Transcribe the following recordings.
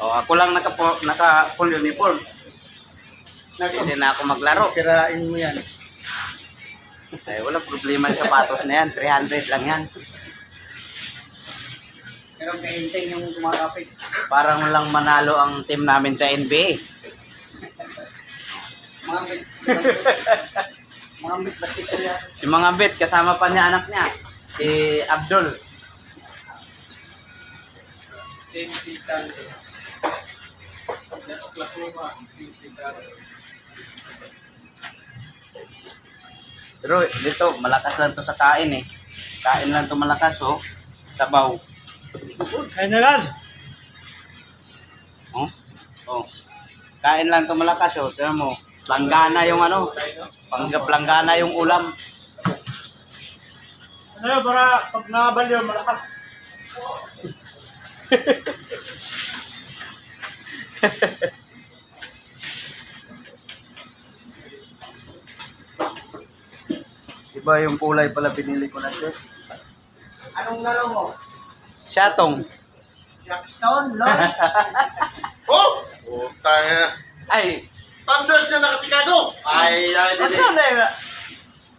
O, ako lang naka-full uniform. Hindi na ako maglaro. Sirain mo yan. Ay, walang problema yung sapatos na yan. 300 lang yan. Pero painting yung kumakapit. Parang lang manalo ang team namin sa NBA. Mga bit. Mga bit basket ko yan. Si Mga Bet, kasama pa niya anak niya. Si Abdul. Pero dito, malakas lang to sa kain eh. Kain lang to malakas oh. Sabaw. Kaya na lang. Oh. Oh. Kain lang to malakas oh. Tignan mo. Planggana yung ano. Planggana yung ulam. Ano yun, para pag nakabal yun, malakas. Iba yung kulay pala binili ko na ito. Anong laro mo? Shatong. Jackstone, no? Oh! Putang ina. Ay, Thunders na naka-Chicago! Ay, basta na yun.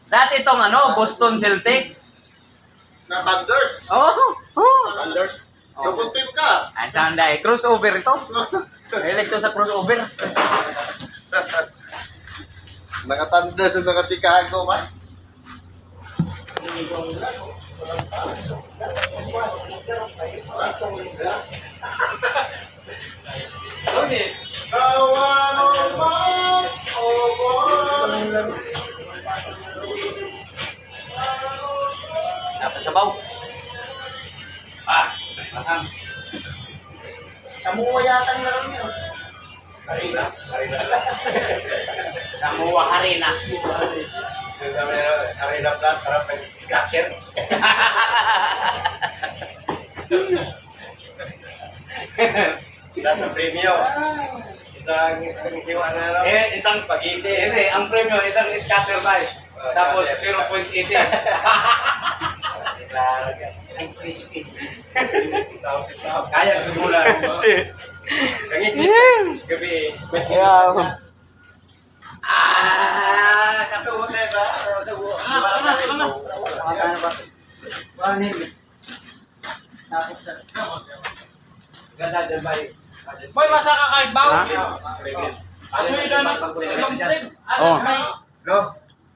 Dati itong ano, Boston Celtics. Na Thunders. Oh, oh. Thunders. Double team ka. Ang tanda eh, crossover ito. Mahilig to sa crossover. Naka-Thunders na naka-Chicago ba? Kawan mas, Napasabaw. Ah, mahang. Samuha yata yung laro niyo. Samoa Harina. Arena Plus, harap ng scatter. Nasa premium. Isang hiwa na araw. Isang spaghetti. Hindi, ang premium, isang scatter bike. Tapos 0.80. Isang crispy. Kaya sumulan. Kangit gabi. Kasuot na ba? Ano ba? Banin. Tapos na. Ganda dyan ba? Boy, masa ka kahit bawo? Ha? Ano yun na long sleeve? Oh. Go.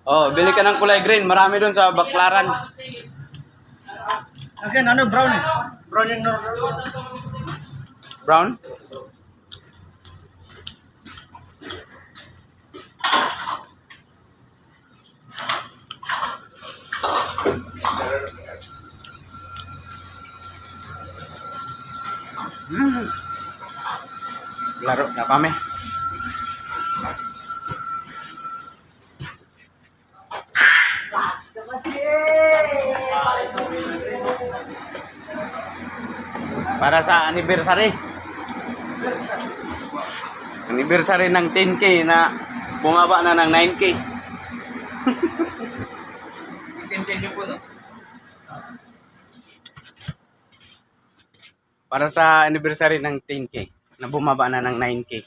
Oh, bili ka ng kulay green. Marami doon sa Baklaran. Again, ano, brown eh. Brown yung Brown? Laro na kami. Para sa anniversary. Anniversary ng 10K na bumaba na ng 9K. Itim po, no? Para sa anniversary ng 10K na bumaba na ng 9K.